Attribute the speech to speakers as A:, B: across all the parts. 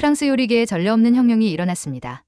A: 프랑스 요리계에 전례 없는 혁명이 일어났습니다.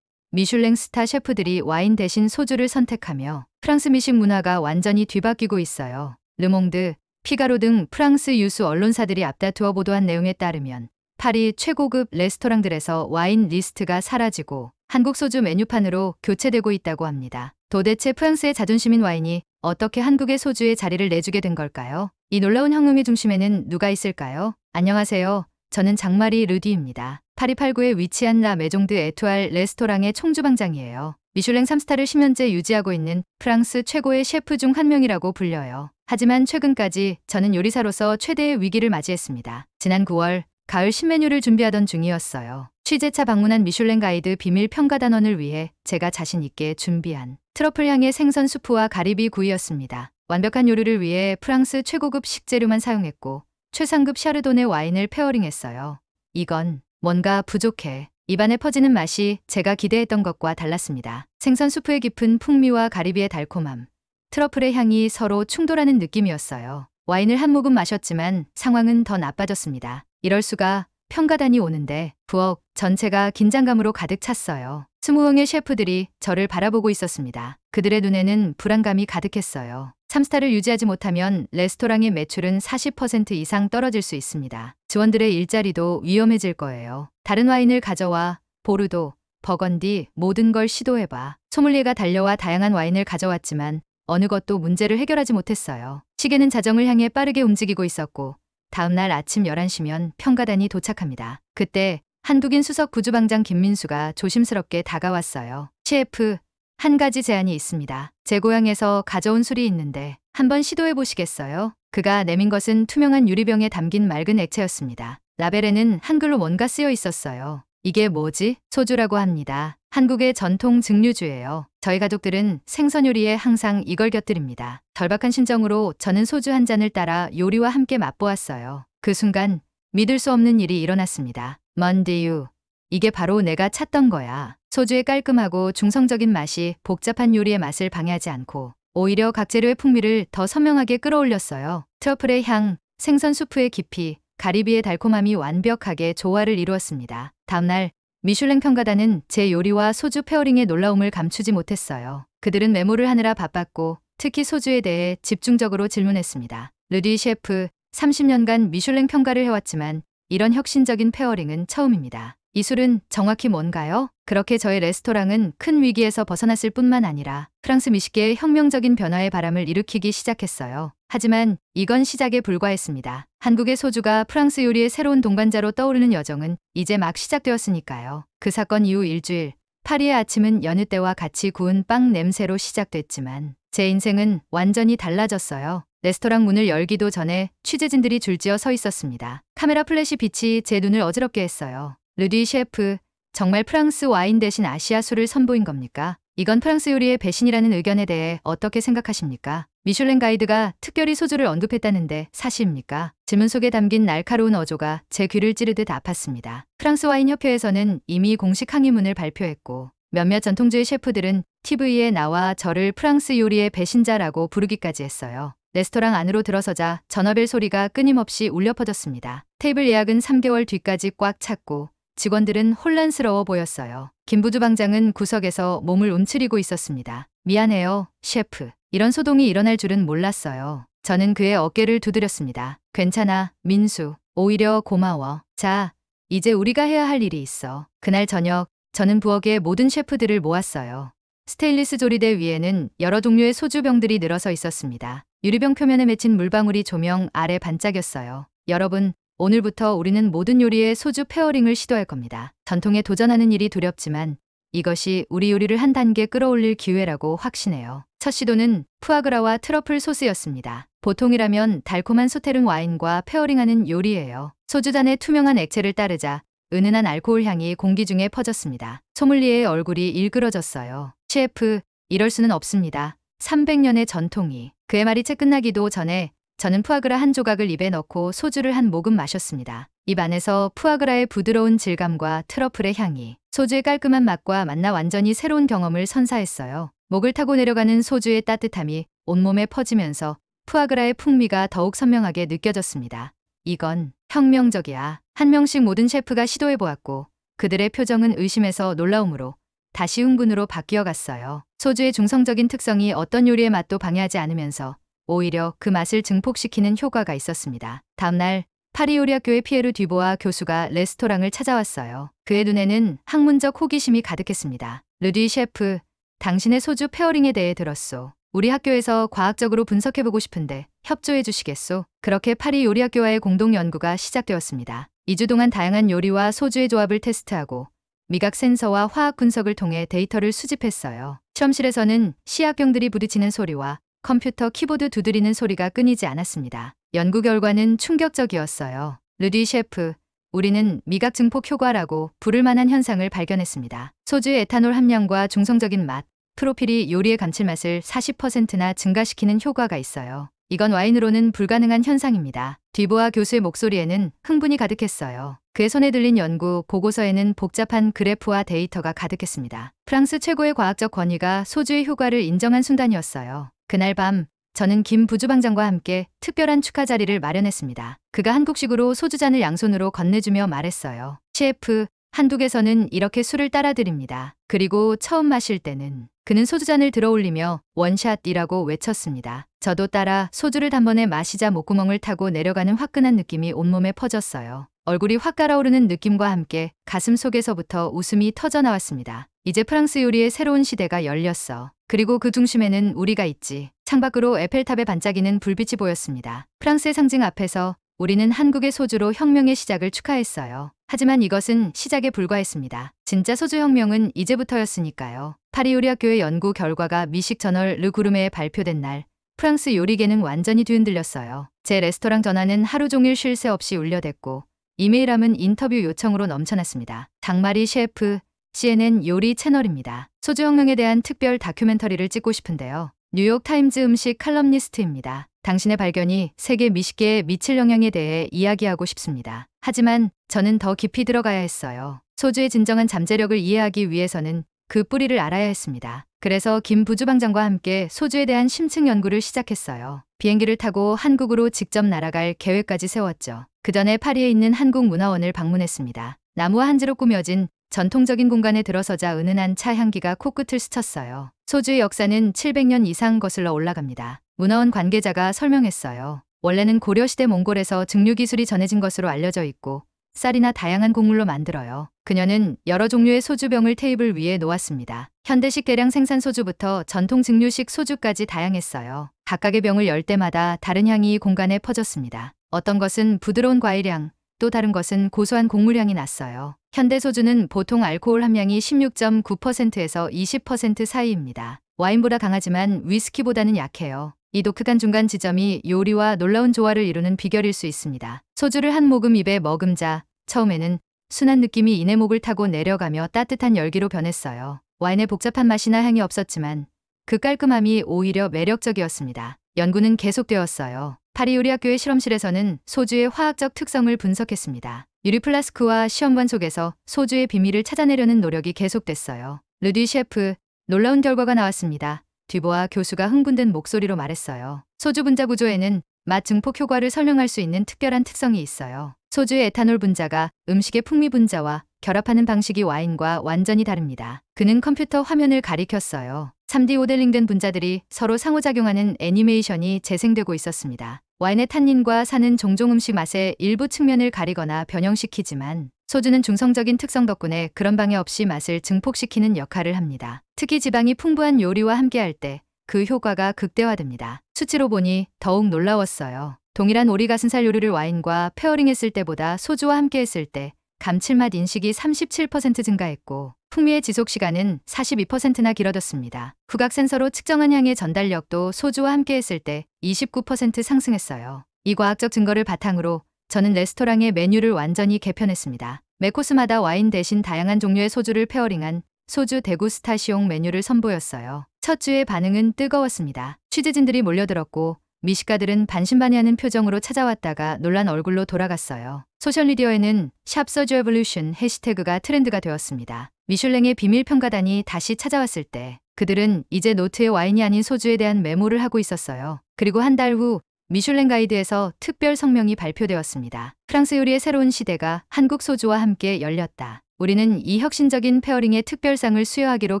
A: 미슐랭 스타 셰프들이 와인 대신 소주를 선택하며 프랑스 미식 문화가 완전히 뒤바뀌고 있어요. 르몽드, 피가로 등 프랑스 유수 언론사들이 앞다투어 보도한 내용에 따르면 파리 최고급 레스토랑들에서 와인 리스트가 사라지고 한국 소주 메뉴판으로 교체되고 있다고 합니다. 도대체 프랑스의 자존심인 와인이 어떻게 한국의 소주에 자리를 내주게 된 걸까요? 이 놀라운 혁명의 중심에는 누가 있을까요? 안녕하세요. 저는 장마리 르디입니다. 파리 8구에 위치한 라 메종드 에투알 레스토랑의 총주방장이에요. 미슐랭 3스타를 10년째 유지하고 있는 프랑스 최고의 셰프 중 한 명이라고 불려요. 하지만 최근까지 저는 요리사로서 최대의 위기를 맞이했습니다. 지난 9월 가을 신메뉴를 준비하던 중이었어요. 취재차 방문한 미슐랭 가이드 비밀 평가단원을 위해 제가 자신 있게 준비한 트러플 향의 생선 수프와 가리비 구이였습니다. 완벽한 요리를 위해 프랑스 최고급 식재료만 사용했고 최상급 샤르도네 와인을 페어링했어요. 이건 뭔가 부족해. 입안에 퍼지는 맛이 제가 기대했던 것과 달랐습니다. 생선 수프의 깊은 풍미와 가리비의 달콤함, 트러플의 향이 서로 충돌하는 느낌이었어요. 와인을 한 모금 마셨지만 상황은 더 나빠졌습니다. 이럴 수가, 평가단이 오는데 부엌 전체가 긴장감으로 가득 찼어요. 20명의 셰프들이 저를 바라보고 있었습니다. 그들의 눈에는 불안감이 가득했어요. 3스타를 유지하지 못하면 레스토랑의 매출은 40% 이상 떨어질 수 있습니다. 직원들의 일자리도 위험해질 거예요. 다른 와인을 가져와, 보르도, 버건디 모든 걸 시도해봐. 소믈리에가 달려와 다양한 와인을 가져왔지만 어느 것도 문제를 해결하지 못했어요. 시계는 자정을 향해 빠르게 움직이고 있었고 다음 날 아침 11시면 평가단이 도착합니다. 그때 한국인 수석 구주방장 김민수가 조심스럽게 다가왔어요. 셰프, 한 가지 제안이 있습니다. 제 고향에서 가져온 술이 있는데 한번 시도해 보시겠어요? 그가 내민 것은 투명한 유리병에 담긴 맑은 액체였습니다. 라벨에는 한글로 뭔가 쓰여 있었어요. 이게 뭐지? 소주라고 합니다. 한국의 전통 증류주예요. 저희 가족들은 생선 요리에 항상 이걸 곁들입니다. 절박한 심정으로 저는 소주 한 잔을 따라 요리와 함께 맛보았어요. 그 순간 믿을 수 없는 일이 일어났습니다. 먼디유. 이게 바로 내가 찾던 거야. 소주의 깔끔하고 중성적인 맛이 복잡한 요리의 맛을 방해하지 않고 오히려 각 재료의 풍미를 더 선명하게 끌어올렸어요. 트러플의 향, 생선 수프의 깊이, 가리비의 달콤함이 완벽하게 조화를 이루었습니다. 다음날 미슐랭 평가단은 제 요리와 소주 페어링의 놀라움을 감추지 못했어요. 그들은 메모를 하느라 바빴고 특히 소주에 대해 집중적으로 질문했습니다. 르디 셰프, 30년간 미슐랭 평가를 해왔지만 이런 혁신적인 페어링은 처음입니다. 이 술은 정확히 뭔가요? 그렇게 저의 레스토랑은 큰 위기에서 벗어났을 뿐만 아니라 프랑스 미식계의 혁명적인 변화의 바람을 일으키기 시작했어요. 하지만 이건 시작에 불과했습니다. 한국의 소주가 프랑스 요리의 새로운 동반자로 떠오르는 여정은 이제 막 시작되었으니까요. 그 사건 이후 일주일, 파리의 아침은 여느 때와 같이 구운 빵 냄새로 시작됐지만 제 인생은 완전히 달라졌어요. 레스토랑 문을 열기도 전에 취재진들이 줄지어 서 있었습니다. 카메라 플래시 빛이 제 눈을 어지럽게 했어요. 르디 셰프, 정말 프랑스 와인 대신 아시아 술을 선보인 겁니까? 이건 프랑스 요리의 배신이라는 의견에 대해 어떻게 생각하십니까? 미슐랭 가이드가 특별히 소주를 언급했다는데 사실입니까? 질문 속에 담긴 날카로운 어조가 제 귀를 찌르듯 아팠습니다. 프랑스 와인 협회에서는 이미 공식 항의문을 발표했고 몇몇 전통주의 셰프들은 TV에 나와 저를 프랑스 요리의 배신자라고 부르기까지 했어요. 레스토랑 안으로 들어서자 전화벨 소리가 끊임없이 울려 퍼졌습니다. 테이블 예약은 3개월 뒤까지 꽉 찼고 직원들은 혼란스러워 보였어요. 김 부주방장은 구석에서 몸을 움츠리고 있었습니다. 미안해요, 셰프. 이런 소동이 일어날 줄은 몰랐어요. 저는 그의 어깨를 두드렸습니다. 괜찮아, 민수. 오히려 고마워. 자, 이제 우리가 해야 할 일이 있어. 그날 저녁, 저는 부엌에 모든 셰프들을 모았어요. 스테인리스 조리대 위에는 여러 종류의 소주병들이 늘어서 있었습니다. 유리병 표면에 맺힌 물방울이 조명 아래 반짝였어요. 여러분, 오늘부터 우리는 모든 요리에 소주 페어링을 시도할 겁니다. 전통에 도전하는 일이 두렵지만 이것이 우리 요리를 한 단계 끌어올릴 기회라고 확신해요. 첫 시도는 푸아그라와 트러플 소스였습니다. 보통이라면 달콤한 소테른 와인과 페어링하는 요리예요. 소주잔에 투명한 액체를 따르자 은은한 알코올 향이 공기 중에 퍼졌습니다. 소믈리에의 얼굴이 일그러졌어요. 셰프, 이럴 수는 없습니다. 300년의 전통이. 그의 말이 채 끝나기도 전에 저는 푸아그라 한 조각을 입에 넣고 소주를 한 모금 마셨습니다. 입 안에서 푸아그라의 부드러운 질감과 트러플의 향이 소주의 깔끔한 맛과 만나 완전히 새로운 경험을 선사했어요. 목을 타고 내려가는 소주의 따뜻함이 온몸에 퍼지면서 푸아그라의 풍미가 더욱 선명하게 느껴졌습니다. 이건 혁명적이야. 한 명씩 모든 셰프가 시도해보았고 그들의 표정은 의심에서 놀라움으로 다시 흥분으로 바뀌어 갔어요. 소주의 중성적인 특성이 어떤 요리의 맛도 방해하지 않으면서 오히려 그 맛을 증폭시키는 효과가 있었습니다. 다음날 파리 요리학교의 피에르 듀보아 교수가 레스토랑을 찾아왔어요. 그의 눈에는 학문적 호기심이 가득했습니다. 르디 셰프, 당신의 소주 페어링에 대해 들었소. 우리 학교에서 과학적으로 분석해보고 싶은데 협조해 주시겠소? 그렇게 파리 요리학교와의 공동 연구가 시작되었습니다. 2주 동안 다양한 요리와 소주의 조합을 테스트하고 미각 센서와 화학 분석을 통해 데이터를 수집했어요. 실험실에서는 시약병들이 부딪히는 소리와 컴퓨터 키보드 두드리는 소리가 끊이지 않았습니다. 연구 결과는 충격적이었어요. 르디 셰프, 우리는 미각 증폭 효과라고 부를 만한 현상을 발견했습니다. 소주의 에탄올 함량과 중성적인 맛, 프로필이 요리의 감칠맛을 40%나 증가시키는 효과가 있어요. 이건 와인으로는 불가능한 현상입니다. 듀보아 교수의 목소리에는 흥분이 가득했어요. 그의 손에 들린 연구 보고서에는 복잡한 그래프와 데이터가 가득했습니다. 프랑스 최고의 과학적 권위가 소주의 효과를 인정한 순간이었어요. 그날 밤 저는 김 부주방장과 함께 특별한 축하 자리를 마련했습니다. 그가 한국식으로 소주잔을 양손으로 건네주며 말했어요. 셰프, 한국에서는 이렇게 술을 따라 드립니다. 그리고 처음 마실 때는 그는 소주잔을 들어올리며 원샷이라고 외쳤습니다. 저도 따라 소주를 단번에 마시자 목구멍을 타고 내려가는 화끈한 느낌이 온몸에 퍼졌어요. 얼굴이 확 깔아오르는 느낌과 함께 가슴 속에서부터 웃음이 터져나왔습니다. 이제 프랑스 요리의 새로운 시대가 열렸어. 그리고 그 중심에는 우리가 있지. 창밖으로 에펠탑에 반짝이는 불빛이 보였습니다. 프랑스의 상징 앞에서 우리는 한국의 소주로 혁명의 시작을 축하했어요. 하지만 이것은 시작에 불과했습니다. 진짜 소주 혁명은 이제부터였으니까요. 파리 요리학교의 연구 결과가 미식 저널 르 구르메에 발표된 날, 프랑스 요리계는 완전히 뒤흔들렸어요. 제 레스토랑 전화는 하루 종일 쉴 새 없이 울려댔고 이메일함은 인터뷰 요청으로 넘쳐났습니다. 장마리 셰프, CNN 요리 채널입니다. 소주 혁명에 대한 특별 다큐멘터리를 찍고 싶은데요. 뉴욕타임즈 음식 칼럼니스트입니다. 당신의 발견이 세계 미식계에 미칠 영향에 대해 이야기하고 싶습니다. 하지만 저는 더 깊이 들어가야 했어요. 소주의 진정한 잠재력을 이해하기 위해서는 그 뿌리를 알아야 했습니다. 그래서 김 부주방장과 함께 소주에 대한 심층 연구를 시작했어요. 비행기를 타고 한국으로 직접 날아갈 계획까지 세웠죠. 그 전에 파리에 있는 한국문화원을 방문했습니다. 나무와 한지로 꾸며진 전통적인 공간에 들어서자 은은한 차 향기가 코끝을 스쳤어요. 소주의 역사는 700년 이상 거슬러 올라갑니다. 문화원 관계자가 설명했어요. 원래는 고려시대 몽골에서 증류 기술이 전해진 것으로 알려져 있고 쌀이나 다양한 곡물로 만들어요. 그녀는 여러 종류의 소주병을 테이블 위에 놓았습니다. 현대식 대량 생산 소주부터 전통 증류식 소주까지 다양했어요. 각각의 병을 열 때마다 다른 향이 공간에 퍼졌습니다. 어떤 것은 부드러운 과일향, 또 다른 것은 고소한 곡물향이 났어요. 현대 소주는 보통 알코올 함량이 16.9%에서 20% 사이입니다. 와인보다 강하지만 위스키보다는 약해요. 이 독특한 중간 지점이 요리와 놀라운 조화를 이루는 비결일 수 있습니다. 소주를 한 모금 입에 머금자 처음에는 순한 느낌이 이내 목을 타고 내려가며 따뜻한 열기로 변했어요. 와인의 복잡한 맛이나 향이 없었지만 그 깔끔함이 오히려 매력적이었습니다. 연구는 계속되었어요. 파리 요리학교의 실험실에서는 소주의 화학적 특성을 분석했습니다. 유리 플라스크와 시험관 속에서 소주의 비밀을 찾아내려는 노력이 계속됐어요. 르디 셰프, 놀라운 결과가 나왔습니다. 듀보아 교수가 흥분된 목소리로 말했어요. 소주 분자 구조에는 맛 증폭 효과를 설명할 수 있는 특별한 특성이 있어요. 소주의 에탄올 분자가 음식의 풍미 분자와 결합하는 방식이 와인과 완전히 다릅니다. 그는 컴퓨터 화면을 가리켰어요. 3D 모델링된 분자들이 서로 상호작용하는 애니메이션이 재생되고 있었습니다. 와인의 탄닌과 산은 종종 음식 맛의 일부 측면을 가리거나 변형시키지만 소주는 중성적인 특성 덕분에 그런 방해 없이 맛을 증폭시키는 역할을 합니다. 특히 지방이 풍부한 요리와 함께할 때 그 효과가 극대화됩니다. 수치로 보니 더욱 놀라웠어요. 동일한 오리가슴살 요리를 와인과 페어링했을 때보다 소주와 함께했을 때 감칠맛 인식이 37% 증가했고 풍미의 지속 시간은 42%나 길어졌습니다. 후각 센서로 측정한 향의 전달력도 소주와 함께했을 때 29% 상승했어요. 이 과학적 증거를 바탕으로 저는 레스토랑의 메뉴를 완전히 개편했습니다. 매 코스마다 와인 대신 다양한 종류의 소주를 페어링한 소주 데구스타시옹 메뉴를 선보였어요. 첫 주의 반응은 뜨거웠습니다. 취재진들이 몰려들었고 미식가들은 반신반의하는 표정으로 찾아왔다가 놀란 얼굴로 돌아갔어요. 소셜미디어에는 샵 소주 에볼루션 해시태그가 트렌드가 되었습니다. 미슐랭의 비밀 평가단이 다시 찾아왔을 때 그들은 이제 노트에 와인이 아닌 소주에 대한 메모를 하고 있었어요. 그리고 한 달 후 미슐랭 가이드에서 특별 성명이 발표되었습니다. 프랑스 요리의 새로운 시대가 한국 소주와 함께 열렸다. 우리는 이 혁신적인 페어링의 특별상을 수여하기로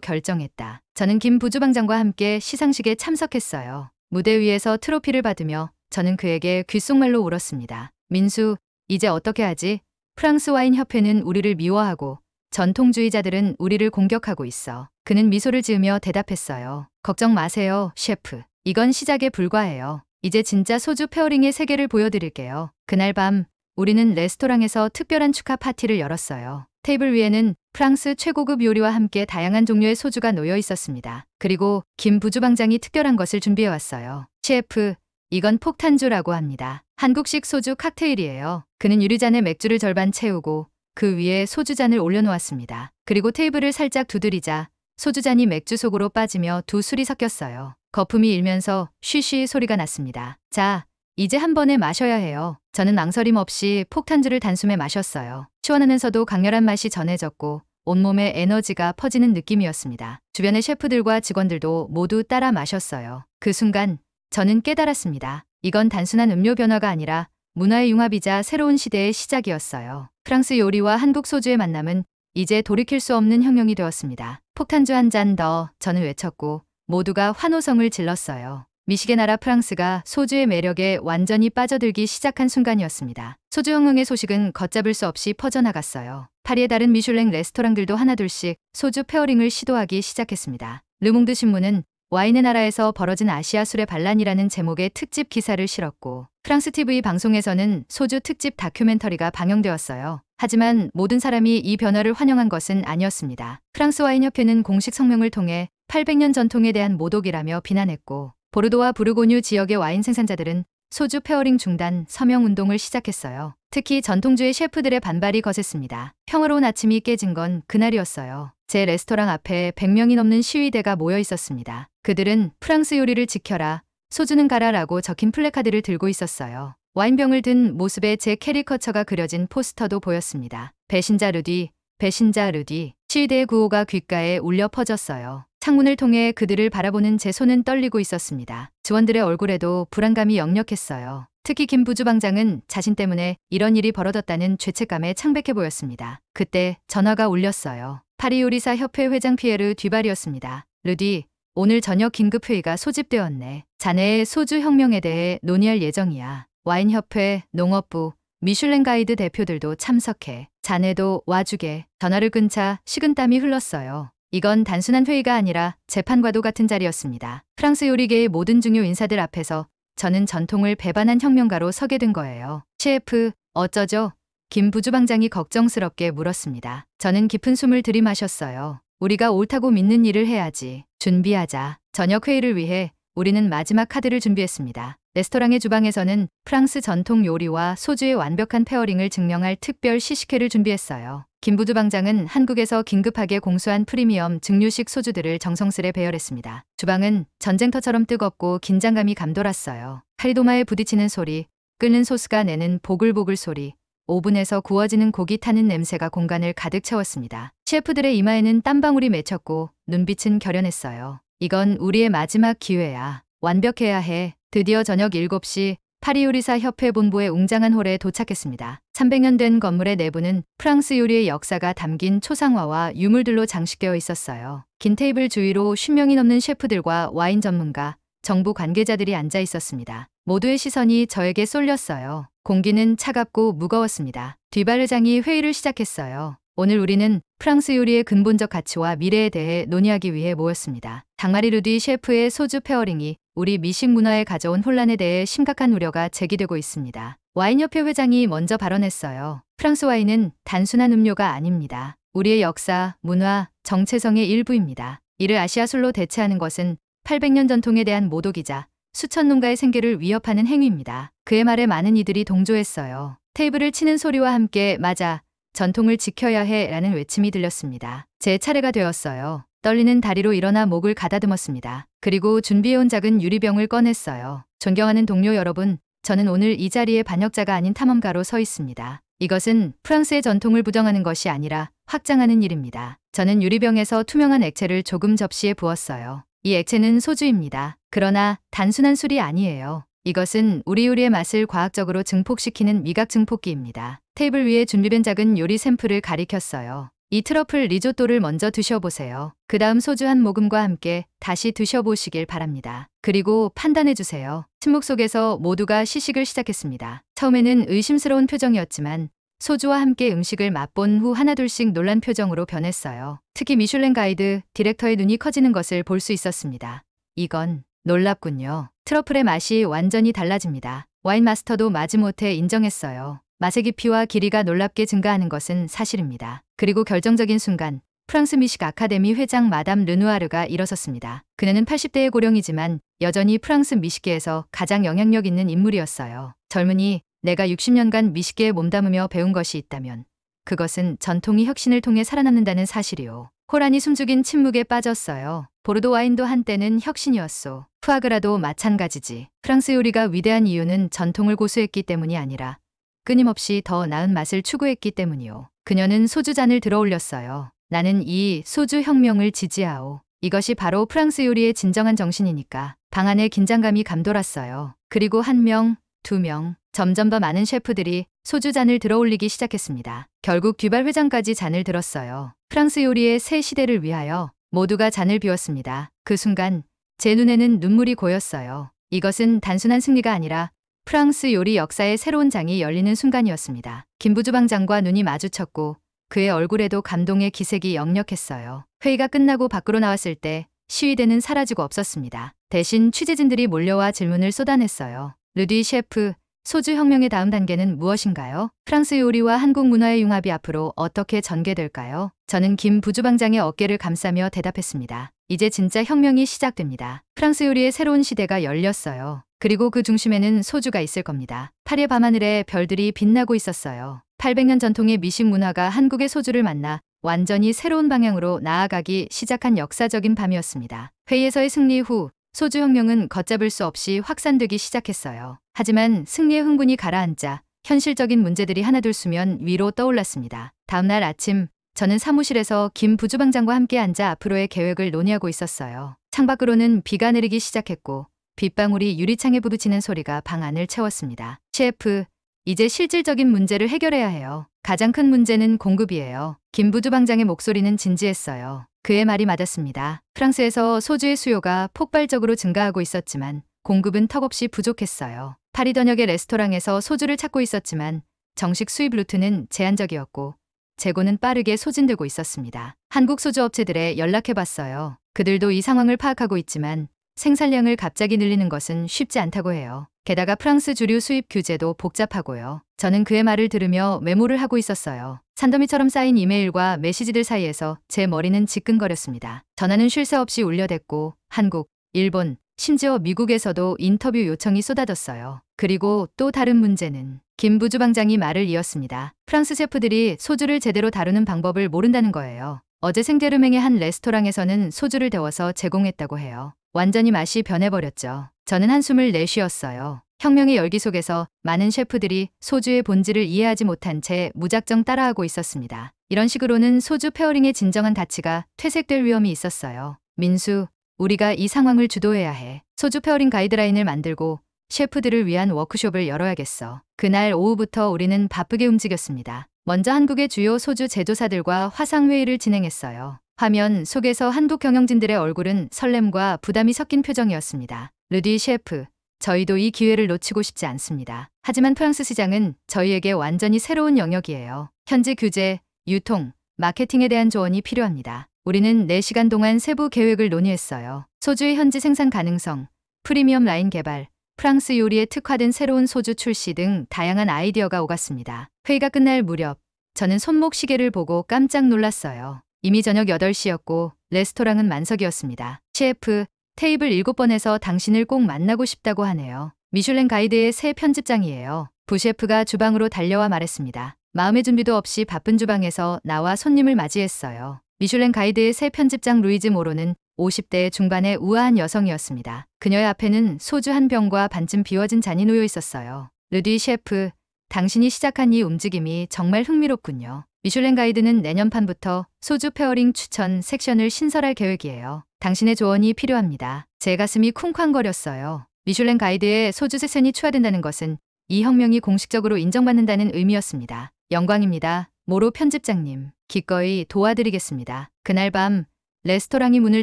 A: 결정했다. 저는 김 부주방장과 함께 시상식에 참석했어요. 무대 위에서 트로피를 받으며 저는 그에게 귓속말로 울었습니다. 민수, 이제 어떻게 하지? 프랑스 와인 협회는 우리를 미워하고 전통주의자들은 우리를 공격하고 있어. 그는 미소를 지으며 대답했어요. 걱정 마세요, 셰프. 이건 시작에 불과해요. 이제 진짜 소주 페어링의 세계를 보여드릴게요. 그날 밤 우리는 레스토랑에서 특별한 축하 파티를 열었어요. 테이블 위에는 프랑스 최고급 요리와 함께 다양한 종류의 소주가 놓여 있었습니다. 그리고 김 부주방장이 특별한 것을 준비해왔어요. 셰프, 이건 폭탄주라고 합니다. 한국식 소주 칵테일이에요. 그는 유리잔에 맥주를 절반 채우고 그 위에 소주잔을 올려놓았습니다. 그리고 테이블을 살짝 두드리자 소주잔이 맥주 속으로 빠지며 두 술이 섞였어요. 거품이 일면서 쉬쉬 소리가 났습니다. 자, 이제 한 번에 마셔야 해요. 저는 망설임 없이 폭탄주를 단숨에 마셨어요. 시원하면서도 강렬한 맛이 전해졌고 온몸에 에너지가 퍼지는 느낌이었습니다. 주변의 셰프들과 직원들도 모두 따라 마셨어요. 그 순간 저는 깨달았습니다. 이건 단순한 음료 변화가 아니라 문화의 융합이자 새로운 시대의 시작이었어요. 프랑스 요리와 한국 소주의 만남은 이제 돌이킬 수 없는 혁명이 되었습니다. 폭탄주 한 잔 더, 저는 외쳤고 모두가 환호성을 질렀어요. 미식의 나라 프랑스가 소주의 매력에 완전히 빠져들기 시작한 순간이었습니다. 소주혁명의 소식은 걷잡을 수 없이 퍼져나갔어요. 파리의 다른 미슐랭 레스토랑들도 하나둘씩 소주 페어링을 시도하기 시작했습니다. 르몽드 신문은 와인의 나라에서 벌어진 아시아 술의 반란이라는 제목의 특집 기사를 실었고 프랑스 TV 방송에서는 소주 특집 다큐멘터리가 방영되었어요. 하지만 모든 사람이 이 변화를 환영한 것은 아니었습니다. 프랑스 와인협회는 공식 성명을 통해 800년 전통에 대한 모독이라며 비난했고 보르도와 부르고뉴 지역의 와인 생산자들은 소주 페어링 중단 서명 운동을 시작했어요. 특히 전통주의 셰프들의 반발이 거셌습니다. 평화로운 아침이 깨진 건 그날이었어요. 제 레스토랑 앞에 100명이 넘는 시위대가 모여 있었습니다. 그들은 프랑스 요리를 지켜라, 소주는 가라라고 적힌 플래카드를 들고 있었어요. 와인병을 든 모습에 제 캐리커처가 그려진 포스터도 보였습니다. 배신자 르디, 배신자 르디. 시위대의 구호가 귓가에 울려 퍼졌어요. 창문을 통해 그들을 바라보는 제 손은 떨리고 있었습니다. 직원들의 얼굴에도 불안감이 역력했어요. 특히 김 부주방장은 자신 때문에 이런 일이 벌어졌다는 죄책감에 창백해 보였습니다. 그때 전화가 울렸어요. 파리 요리사 협회 회장 피에르 듀발이었습니다. 르디, 오늘 저녁 긴급회의가 소집되었네. 자네의 소주 혁명에 대해 논의할 예정이야. 와인협회, 농업부, 미슐랭 가이드 대표들도 참석해. 자네도 와주게. 전화를 끊자 식은땀이 흘렀어요. 이건 단순한 회의가 아니라 재판과도 같은 자리였습니다. 프랑스 요리계의 모든 중요 인사들 앞에서 저는 전통을 배반한 혁명가로 서게 된 거예요. 셰프, 어쩌죠? 김 부주방장이 걱정스럽게 물었습니다. 저는 깊은 숨을 들이마셨어요. 우리가 옳다고 믿는 일을 해야지. 준비하자. 저녁 회의를 위해 우리는 마지막 카드를 준비했습니다. 레스토랑의 주방에서는 프랑스 전통 요리와 소주의 완벽한 페어링을 증명할 특별 시식회를 준비했어요. 김 부주방장은 한국에서 긴급하게 공수한 프리미엄 증류식 소주들을 정성스레 배열했습니다. 주방은 전쟁터처럼 뜨겁고 긴장감이 감돌았어요. 칼도마에 부딪히는 소리, 끓는 소스가 내는 보글보글 소리, 오븐에서 구워지는 고기 타는 냄새가 공간을 가득 채웠습니다. 셰프들의 이마에는 땀방울이 맺혔고 눈빛은 결연했어요. 이건 우리의 마지막 기회야. 완벽해야 해. 드디어 저녁 7시 파리 요리사 협회 본부의 웅장한 홀에 도착했습니다. 300년 된 건물의 내부는 프랑스 요리의 역사가 담긴 초상화와 유물들로 장식되어 있었어요. 긴 테이블 주위로 10명이 넘는 셰프들과 와인 전문가, 정부 관계자들이 앉아 있었습니다. 모두의 시선이 저에게 쏠렸어요. 공기는 차갑고 무거웠습니다. 듀발 회장이 회의를 시작했어요. 오늘 우리는 프랑스 요리의 근본적 가치와 미래에 대해 논의하기 위해 모였습니다. 장마리 르디 셰프의 소주 페어링이 우리 미식 문화에 가져온 혼란에 대해 심각한 우려가 제기되고 있습니다. 와인협회 회장이 먼저 발언했어요. 프랑스 와인은 단순한 음료가 아닙니다. 우리의 역사, 문화, 정체성의 일부입니다. 이를 아시아 술로 대체하는 것은 800년 전통에 대한 모독이자 수천 농가의 생계를 위협하는 행위입니다. 그의 말에 많은 이들이 동조했어요. 테이블을 치는 소리와 함께 맞아, 전통을 지켜야 해 라는 외침이 들렸습니다. 제 차례가 되었어요. 떨리는 다리로 일어나 목을 가다듬었습니다. 그리고 준비해온 작은 유리병을 꺼냈어요. 존경하는 동료 여러분, 저는 오늘 이 자리에 반역자가 아닌 탐험가로 서 있습니다. 이것은 프랑스의 전통을 부정하는 것이 아니라 확장하는 일입니다. 저는 유리병에서 투명한 액체를 조금 접시에 부었어요. 이 액체는 소주입니다. 그러나 단순한 술이 아니에요. 이것은 우리 요리의 맛을 과학적으로 증폭시키는 미각 증폭기입니다. 테이블 위에 준비된 작은 요리 샘플을 가리켰어요. 이 트러플 리조또를 먼저 드셔보세요. 그 다음 소주 한 모금과 함께 다시 드셔보시길 바랍니다. 그리고 판단해주세요. 침묵 속에서 모두가 시식을 시작했습니다. 처음에는 의심스러운 표정이었지만 소주와 함께 음식을 맛본 후 하나둘씩 놀란 표정으로 변했어요. 특히 미슐랭 가이드 디렉터의 눈이 커지는 것을 볼 수 있었습니다. 이건 놀랍군요. 트러플의 맛이 완전히 달라집니다. 와인 마스터도 마지못해 인정했어요. 맛의 깊이와 길이가 놀랍게 증가하는 것은 사실입니다. 그리고 결정적인 순간 프랑스 미식 아카데미 회장 마담 르누아르가 일어섰습니다. 그녀는 80대의 고령이지만 여전히 프랑스 미식계에서 가장 영향력 있는 인물이었어요. 젊은이, 내가 60년간 미식계에 몸담으며 배운 것이 있다면 그것은 전통이 혁신을 통해 살아남는다는 사실이요. 코란이 숨죽인 침묵에 빠졌어요. 보르도 와인도 한때는 혁신이었소. 푸아그라도 마찬가지지. 프랑스 요리가 위대한 이유는 전통을 고수했기 때문이 아니라 끊임없이 더 나은 맛을 추구했기 때문이요. 그녀는 소주잔을 들어 올렸어요. 나는 이 소주 혁명을 지지하오. 이것이 바로 프랑스 요리의 진정한 정신이니까. 방 안에 긴장감이 감돌았어요. 그리고 1명, 2명, 점점 더 많은 셰프들이 소주잔을 들어 올리기 시작했습니다. 결국 듀발 회장까지 잔을 들었어요. 프랑스 요리의 새 시대를 위하여 모두가 잔을 비웠습니다. 그 순간 제 눈에는 눈물이 고였어요. 이것은 단순한 승리가 아니라 프랑스 요리 역사의 새로운 장이 열리는 순간이었습니다. 김부주방장과 눈이 마주쳤고 그의 얼굴에도 감동의 기색이 역력했어요. 회의가 끝나고 밖으로 나왔을 때 시위대는 사라지고 없었습니다. 대신 취재진들이 몰려와 질문을 쏟아냈어요. 르디 셰프, 소주 혁명의 다음 단계는 무엇인가요? 프랑스 요리와 한국 문화의 융합이 앞으로 어떻게 전개될까요? 저는 김 부주방장의 어깨를 감싸며 대답했습니다. 이제 진짜 혁명이 시작됩니다. 프랑스 요리의 새로운 시대가 열렸어요. 그리고 그 중심에는 소주가 있을 겁니다. 파리의 밤하늘에 별들이 빛나고 있었어요. 800년 전통의 미식 문화가 한국의 소주를 만나 완전히 새로운 방향으로 나아가기 시작한 역사적인 밤이었습니다. 회의에서의 승리 후 소주혁명은 걷잡을 수 없이 확산되기 시작했어요. 하지만 승리의 흥분이 가라앉자 현실적인 문제들이 하나둘 수면 위로 떠올랐습니다. 다음날 아침 저는 사무실에서 김 부주방장과 함께 앉아 앞으로의 계획을 논의하고 있었어요. 창밖으로는 비가 내리기 시작했고 빗방울이 유리창에 부딪히는 소리가 방 안을 채웠습니다. 셰프, 이제 실질적인 문제를 해결해야 해요. 가장 큰 문제는 공급이에요. 김 부주방장의 목소리는 진지했어요. 그의 말이 맞았습니다. 프랑스에서 소주의 수요가 폭발적으로 증가하고 있었지만 공급은 턱없이 부족했어요. 파리 전역의 레스토랑에서 소주를 찾고 있었지만 정식 수입 루트는 제한적이었고 재고는 빠르게 소진되고 있었습니다. 한국 소주 업체들에 연락해봤어요. 그들도 이 상황을 파악하고 있지만 생산량을 갑자기 늘리는 것은 쉽지 않다고 해요. 게다가 프랑스 주류 수입 규제도 복잡하고요. 저는 그의 말을 들으며 메모를 하고 있었어요. 산더미처럼 쌓인 이메일과 메시지들 사이에서 제 머리는 지끈거렸습니다. 전화는 쉴 새 없이 울려댔고 한국, 일본, 심지어 미국에서도 인터뷰 요청이 쏟아졌어요. 그리고 또 다른 문제는 김 부주방장이 말을 이었습니다. 프랑스 셰프들이 소주를 제대로 다루는 방법을 모른다는 거예요. 어제 생제르맹의 한 레스토랑에서는 소주를 데워서 제공했다고 해요. 완전히 맛이 변해버렸죠. 저는 한숨을 내쉬었어요. 혁명의 열기 속에서 많은 셰프들이 소주의 본질을 이해하지 못한 채 무작정 따라하고 있었습니다. 이런 식으로는 소주 페어링의 진정한 가치가 퇴색될 위험이 있었어요. 민수, 우리가 이 상황을 주도해야 해. 소주 페어링 가이드라인을 만들고 셰프들을 위한 워크숍을 열어야겠어. 그날 오후부터 우리는 바쁘게 움직였습니다. 먼저 한국의 주요 소주 제조사들과 화상회의를 진행했어요. 화면 속에서 한국 경영진들의 얼굴은 설렘과 부담이 섞인 표정이었습니다. 르디 셰프, 저희도 이 기회를 놓치고 싶지 않습니다. 하지만 프랑스 시장은 저희에게 완전히 새로운 영역이에요. 현지 규제, 유통, 마케팅에 대한 조언이 필요합니다. 우리는 4시간 동안 세부 계획을 논의했어요. 소주의 현지 생산 가능성, 프리미엄 라인 개발, 프랑스 요리에 특화된 새로운 소주 출시 등 다양한 아이디어가 오갔습니다. 회의가 끝날 무렵 저는 손목 시계를 보고 깜짝 놀랐어요. 이미 저녁 8시였고 레스토랑은 만석이었습니다. 셰프, 테이블 7번에서 당신을 꼭 만나고 싶다고 하네요. 미슐랭 가이드의 새 편집장이에요. 부셰프가 주방으로 달려와 말했습니다. 마음의 준비도 없이 바쁜 주방에서 나와 손님을 맞이했어요. 미슐랭 가이드의 새 편집장 루이즈 모로는 50대 중반의 우아한 여성이었습니다. 그녀의 앞에는 소주 한 병과 반쯤 비워진 잔이 놓여 있었어요. 르디 셰프, 당신이 시작한 이 움직임이 정말 흥미롭군요. 미슐랭 가이드는 내년판부터 소주 페어링 추천 섹션을 신설할 계획이에요. 당신의 조언이 필요합니다. 제 가슴이 쿵쾅거렸어요. 미슐랭 가이드에 소주 세션이 추가된다는 것은 이 혁명이 공식적으로 인정받는다는 의미였습니다. 영광입니다. 모로 편집장님. 기꺼이 도와드리겠습니다. 그날 밤 레스토랑이 문을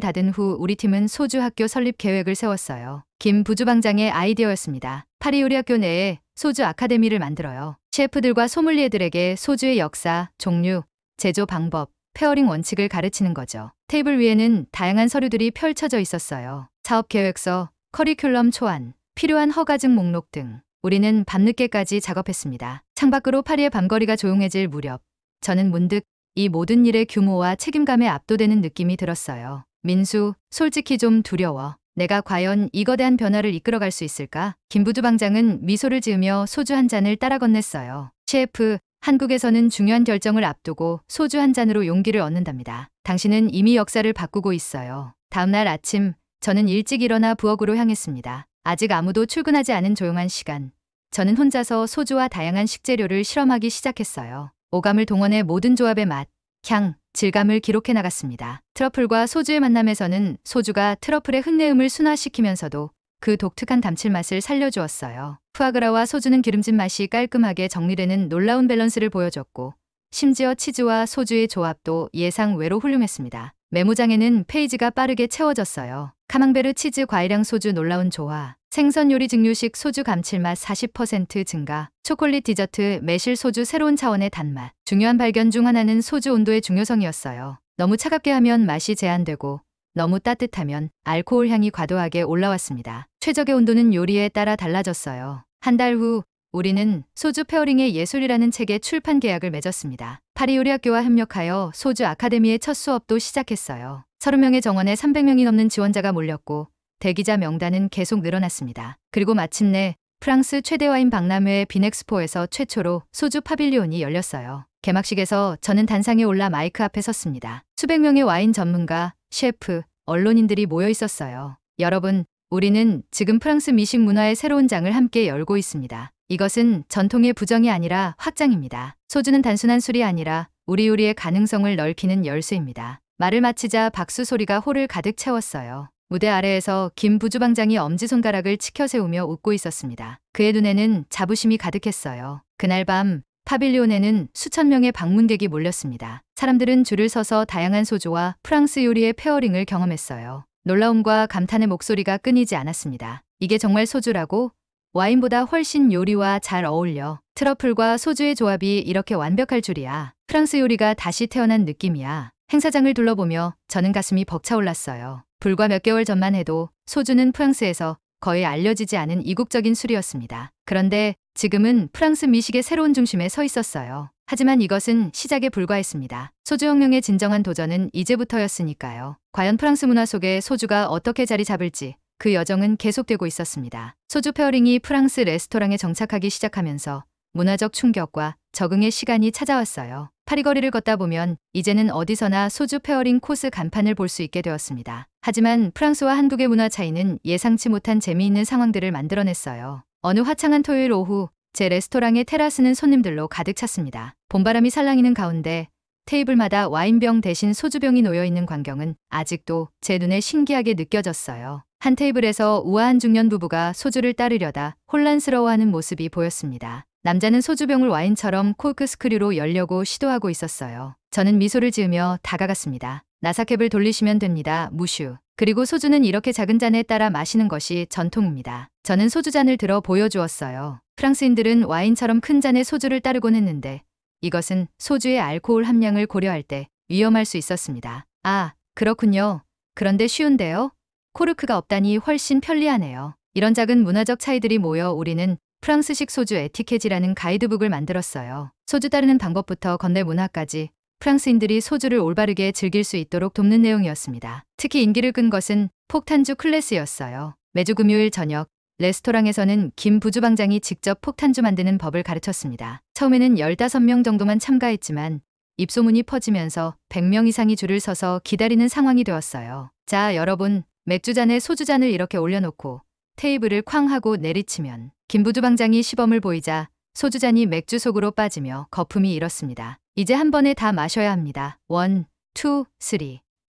A: 닫은 후 우리 팀은 소주 학교 설립 계획을 세웠어요. 김 부주방장의 아이디어였습니다. 파리 요리학교 내에 소주 아카데미를 만들어요. 셰프들과 소믈리에들에게 소주의 역사, 종류, 제조 방법, 페어링 원칙을 가르치는 거죠. 테이블 위에는 다양한 서류들이 펼쳐져 있었어요. 사업 계획서, 커리큘럼 초안, 필요한 허가증 목록 등. 우리는 밤늦게까지 작업했습니다. 창밖으로 파리의 밤거리가 조용해질 무렵 저는 문득 이 모든 일의 규모와 책임감에 압도되는 느낌이 들었어요. 민수, 솔직히 좀 두려워. 내가 과연 이 거대한 변화를 이끌어갈 수 있을까? 김부주방장은 미소를 지으며 소주 한 잔을 따라 건넸어요. 셰프, 한국에서는 중요한 결정을 앞두고 소주 한 잔으로 용기를 얻는답니다. 당신은 이미 역사를 바꾸고 있어요. 다음 날 아침 저는 일찍 일어나 부엌으로 향했습니다. 아직 아무도 출근하지 않은 조용한 시간. 저는 혼자서 소주와 다양한 식재료를 실험하기 시작했어요. 오감을 동원해 모든 조합의 맛, 향, 질감을 기록해 나갔습니다. 트러플과 소주의 만남에서는 소주가 트러플의 흙내음을 순화시키면서도 그 독특한 감칠맛을 살려주었어요. 푸아그라와 소주는 기름진 맛이 깔끔하게 정리되는 놀라운 밸런스를 보여줬고 심지어 치즈와 소주의 조합도 예상 외로 훌륭했습니다. 메모장에는 페이지가 빠르게 채워졌어요. 카망베르 치즈 과일향 소주 놀라운 조화, 생선 요리 증류식 소주 감칠맛 40% 증가, 초콜릿 디저트 매실 소주 새로운 차원의 단맛. 중요한 발견 중 하나는 소주 온도의 중요성이었어요. 너무 차갑게 하면 맛이 제한되고 너무 따뜻하면 알코올 향이 과도하게 올라왔습니다. 최적의 온도는 요리에 따라 달라졌어요. 한 달 후 우리는 소주 페어링의 예술이라는 책의 출판 계약을 맺었습니다. 파리 요리학교와 협력하여 소주 아카데미의 첫 수업도 시작했어요. 30명의 정원에 300명이 넘는 지원자가 몰렸고 대기자 명단은 계속 늘어났습니다. 그리고 마침내 프랑스 최대 와인 박람회 빈엑스포에서 최초로 소주 파빌리온이 열렸어요. 개막식에서 저는 단상에 올라 마이크 앞에 섰습니다. 수백 명의 와인 전문가, 셰프, 언론인들이 모여 있었어요. 여러분, 우리는 지금 프랑스 미식 문화의 새로운 장을 함께 열고 있습니다. 이것은 전통의 부정이 아니라 확장입니다. 소주는 단순한 술이 아니라 우리 요리의 가능성을 넓히는 열쇠입니다. 말을 마치자 박수 소리가 홀을 가득 채웠어요. 무대 아래에서 김 부주방장이 엄지손가락을 치켜 세우며 웃고 있었습니다. 그의 눈에는 자부심이 가득했어요. 그날 밤 파빌리온에는 수천 명의 방문객이 몰렸습니다. 사람들은 줄을 서서 다양한 소주와 프랑스 요리의 페어링을 경험했어요. 놀라움과 감탄의 목소리가 끊이지 않았습니다. 이게 정말 소주라고? 와인보다 훨씬 요리와 잘 어울려. 트러플과 소주의 조합이 이렇게 완벽할 줄이야. 프랑스 요리가 다시 태어난 느낌이야. 행사장을 둘러보며 저는 가슴이 벅차올랐어요. 불과 몇 개월 전만 해도 소주는 프랑스에서 거의 알려지지 않은 이국적인 술이었습니다. 그런데 지금은 프랑스 미식의 새로운 중심에 서 있었어요. 하지만 이것은 시작에 불과했습니다. 소주혁명의 진정한 도전은 이제부터였으니까요. 과연 프랑스 문화 속에 소주가 어떻게 자리 잡을지 그 여정은 계속되고 있었습니다. 소주 페어링이 프랑스 레스토랑에 정착하기 시작하면서 문화적 충격과 적응의 시간이 찾아왔어요. 파리 거리를 걷다 보면 이제는 어디서나 소주 페어링 코스 간판을 볼 수 있게 되었습니다. 하지만 프랑스와 한국의 문화 차이는 예상치 못한 재미있는 상황들을 만들어냈어요. 어느 화창한 토요일 오후 제 레스토랑의 테라스는 손님들로 가득 찼습니다. 봄바람이 살랑이는 가운데 테이블마다 와인병 대신 소주병이 놓여있는 광경은 아직도 제 눈에 신기하게 느껴졌어요. 한 테이블에서 우아한 중년 부부가 소주를 따르려다 혼란스러워하는 모습이 보였습니다. 남자는 소주병을 와인처럼 코크스크류로 열려고 시도하고 있었어요. 저는 미소를 지으며 다가갔습니다. 나사캡을 돌리시면 됩니다, 무슈. 그리고 소주는 이렇게 작은 잔에 따라 마시는 것이 전통입니다. 저는 소주잔을 들어 보여주었어요. 프랑스인들은 와인처럼 큰 잔에 소주를 따르곤 했는데 이것은 소주의 알코올 함량을 고려할 때 위험할 수 있었습니다. 아, 그렇군요. 그런데 쉬운데요? 코르크가 없다니 훨씬 편리하네요. 이런 작은 문화적 차이들이 모여 우리는 프랑스식 소주 에티켓이라는 가이드북을 만들었어요. 소주 따르는 방법부터 건배 문화까지 프랑스인들이 소주를 올바르게 즐길 수 있도록 돕는 내용이었습니다. 특히 인기를 끈 것은 폭탄주 클래스였어요. 매주 금요일 저녁 레스토랑에서는 김 부주방장이 직접 폭탄주 만드는 법을 가르쳤습니다. 처음에는 15명 정도만 참가했지만 입소문이 퍼지면서 100명 이상이 줄을 서서 기다리는 상황이 되었어요. 자, 여러분, 맥주잔에 소주잔을 이렇게 올려놓고 테이블을 쾅 하고 내리치면 김 부주방장이 시범을 보이자 소주잔이 맥주 속으로 빠지며 거품이 일었습니다. 이제 한 번에 다 마셔야 합니다. 1, 2, 3.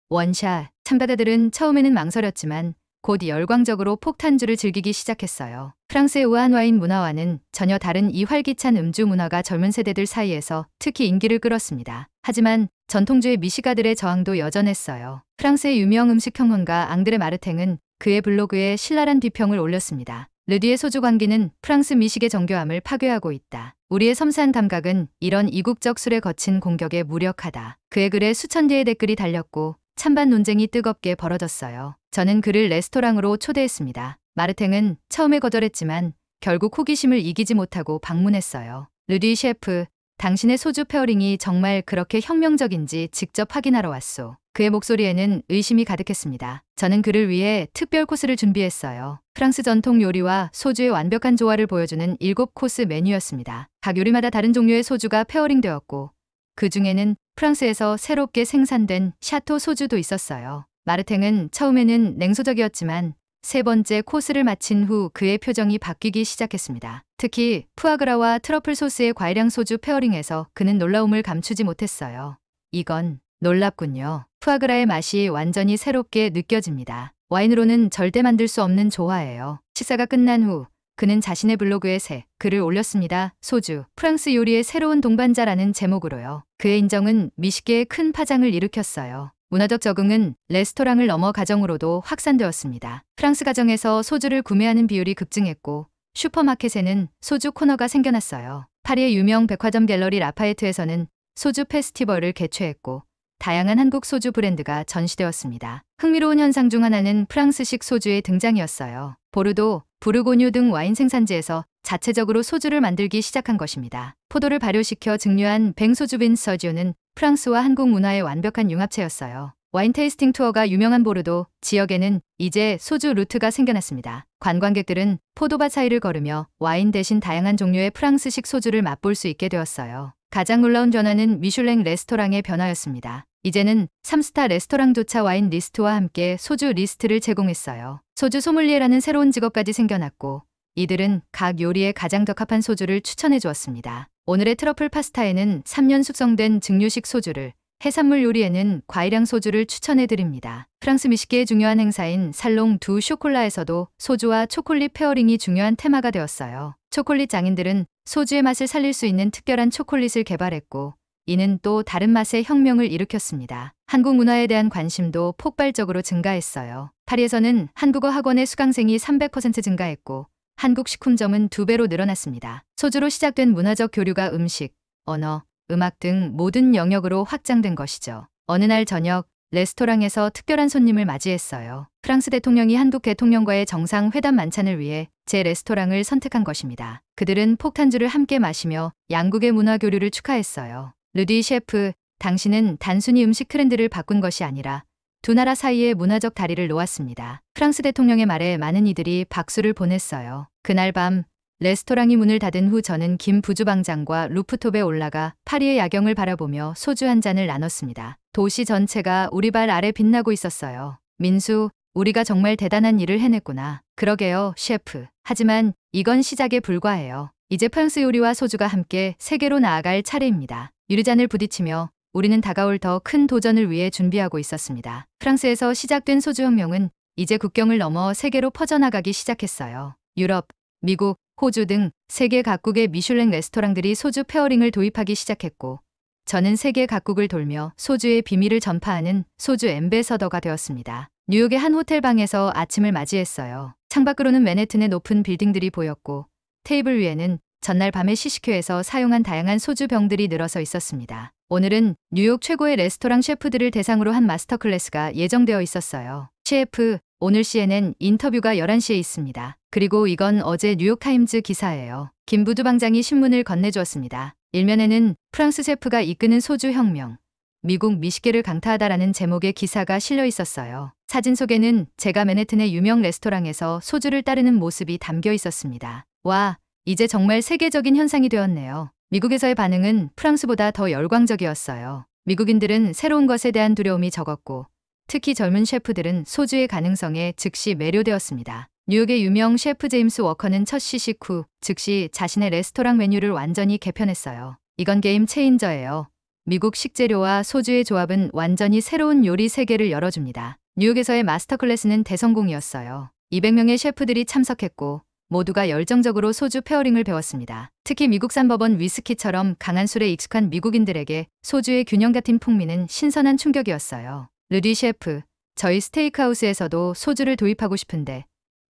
A: 원샷. 참가자들은 처음에는 망설였지만 곧 열광적으로 폭탄주를 즐기기 시작했어요. 프랑스의 우아한 와인 문화와는 전혀 다른 이 활기찬 음주 문화가 젊은 세대들 사이에서 특히 인기를 끌었습니다. 하지만 전통주의 미식가들의 저항도 여전했어요. 프랑스의 유명 음식 평론가 앙드레 마르탱은 그의 블로그에 신랄한 비평을 올렸습니다. 르디의 소주 광기는 프랑스 미식의 정교함을 파괴하고 있다. 우리의 섬세한 감각은 이런 이국적 술에 거친 공격에 무력하다. 그의 글에 수천 개의 댓글이 달렸고 찬반 논쟁이 뜨겁게 벌어졌어요. 저는 그를 레스토랑으로 초대했습니다. 마르탱은 처음에 거절했지만 결국 호기심을 이기지 못하고 방문했어요. 르디 셰프, 당신의 소주 페어링이 정말 그렇게 혁명적인지 직접 확인하러 왔소. 그의 목소리에는 의심이 가득했습니다. 저는 그를 위해 특별 코스를 준비했어요. 프랑스 전통 요리와 소주의 완벽한 조화를 보여주는 7코스 메뉴였습니다. 각 요리마다 다른 종류의 소주가 페어링되었고 그 중에는 프랑스에서 새롭게 생산된 샤토 소주도 있었어요. 마르탱은 처음에는 냉소적이었지만 세 번째 코스를 마친 후 그의 표정이 바뀌기 시작했습니다. 특히 푸아그라와 트러플 소스의 과일향 소주 페어링에서 그는 놀라움을 감추지 못했어요. 이건 놀랍군요. 푸아그라의 맛이 완전히 새롭게 느껴집니다. 와인으로는 절대 만들 수 없는 조화예요. 식사가 끝난 후 그는 자신의 블로그에 새 글을 올렸습니다. 소주, 프랑스 요리의 새로운 동반자라는 제목으로요. 그의 인정은 미식계에 큰 파장을 일으켰어요. 문화적 적응은 레스토랑을 넘어 가정으로도 확산되었습니다. 프랑스 가정에서 소주를 구매하는 비율이 급증했고 슈퍼마켓에는 소주 코너가 생겨났어요. 파리의 유명 백화점 갤러리 라파에트에서는 소주 페스티벌을 개최했고 다양한 한국 소주 브랜드가 전시되었습니다. 흥미로운 현상 중 하나는 프랑스식 소주의 등장이었어요. 보르도, 부르고뉴 등 와인 생산지에서 자체적으로 소주를 만들기 시작한 것입니다. 포도를 발효시켜 증류한 뱅소주 빈서주는 프랑스와 한국 문화의 완벽한 융합체였어요. 와인 테이스팅 투어가 유명한 보르도 지역에는 이제 소주 루트가 생겨났습니다. 관광객들은 포도밭 사이를 걸으며 와인 대신 다양한 종류의 프랑스식 소주를 맛볼 수 있게 되었어요. 가장 놀라운 변화는 미슐랭 레스토랑의 변화였습니다. 이제는 3스타 레스토랑조차 와인 리스트와 함께 소주 리스트를 제공했어요. 소주 소믈리에라는 새로운 직업까지 생겨났고 이들은 각 요리에 가장 적합한 소주를 추천해 주었습니다. 오늘의 트러플 파스타에는 3년 숙성된 증류식 소주를, 해산물 요리에는 과일향 소주를 추천해 드립니다. 프랑스 미식계의 중요한 행사인 살롱 두 쇼콜라에서도 소주와 초콜릿 페어링이 중요한 테마가 되었어요. 초콜릿 장인들은 소주의 맛을 살릴 수 있는 특별한 초콜릿을 개발했고 이는 또 다른 맛의 혁명을 일으켰습니다. 한국 문화에 대한 관심도 폭발적으로 증가했어요. 파리에서는 한국어 학원의 수강생이 300% 증가했고 한국 식품점은 2배로 늘어났습니다. 소주로 시작된 문화적 교류가 음식, 언어, 음악 등 모든 영역으로 확장된 것이죠. 어느 날 저녁 레스토랑에서 특별한 손님을 맞이했어요. 프랑스 대통령이 한국 대통령과의 정상회담 만찬을 위해 제 레스토랑을 선택한 것입니다. 그들은 폭탄주를 함께 마시며 양국의 문화 교류를 축하했어요. 르디 셰프, 당신은 단순히 음식 트렌드를 바꾼 것이 아니라 두 나라 사이의 문화적 다리를 놓았습니다. 프랑스 대통령의 말에 많은 이들이 박수를 보냈어요. 그날 밤 레스토랑이 문을 닫은 후 저는 긴 부주방장과 루프톱에 올라가 파리의 야경을 바라보며 소주 한 잔을 나눴습니다. 도시 전체가 우리 발 아래 빛나고 있었어요. 민수, 우리가 정말 대단한 일을 해냈구나. 그러게요, 셰프. 하지만 이건 시작에 불과해요. 이제 프랑스 요리와 소주가 함께 세계로 나아갈 차례입니다. 유리잔을 부딪히며 우리는 다가올 더 큰 도전을 위해 준비하고 있었습니다. 프랑스에서 시작된 소주혁명은 이제 국경을 넘어 세계로 퍼져나가기 시작했어요. 유럽, 미국, 호주 등 세계 각국의 미슐랭 레스토랑들이 소주 페어링을 도입하기 시작했고 저는 세계 각국을 돌며 소주의 비밀을 전파하는 소주 앰베서더가 되었습니다. 뉴욕의 한 호텔 방에서 아침을 맞이했어요. 창밖으로는 맨해튼의 높은 빌딩들이 보였고 테이블 위에는 전날 밤에 시식회에서 사용한 다양한 소주 병들이 늘어서 있었습니다. 오늘은 뉴욕 최고의 레스토랑 셰프들을 대상으로 한 마스터 클래스가 예정되어 있었어요. 셰프, 오늘 CNN 인터뷰가 11시에 있습니다. 그리고 이건 어제 뉴욕타임즈 기사예요. 김 부주방장이 신문을 건네주었습니다. 일면에는 프랑스 셰프가 이끄는 소주 혁명, 미국 미식계를 강타하다라는 제목의 기사가 실려 있었어요. 사진 속에는 제가 맨해튼의 유명 레스토랑에서 소주를 따르는 모습이 담겨 있었습니다. 와, 이제 정말 세계적인 현상이 되었네요. 미국에서의 반응은 프랑스보다 더 열광적이었어요. 미국인들은 새로운 것에 대한 두려움이 적었고 특히 젊은 셰프들은 소주의 가능성에 즉시 매료되었습니다. 뉴욕의 유명 셰프 제임스 워커는 첫 시식 후 즉시 자신의 레스토랑 메뉴를 완전히 개편했어요. 이건 게임 체인저예요. 미국 식재료와 소주의 조합은 완전히 새로운 요리 세계를 열어줍니다. 뉴욕에서의 마스터 클래스는 대성공이었어요. 200명의 셰프들이 참석했고 모두가 열정적으로 소주 페어링을 배웠습니다. 특히 미국산 버번 위스키처럼 강한 술에 익숙한 미국인들에게 소주의 균형 같은 풍미는 신선한 충격이었어요. 르디 셰프, 저희 스테이크하우스에서도 소주를 도입하고 싶은데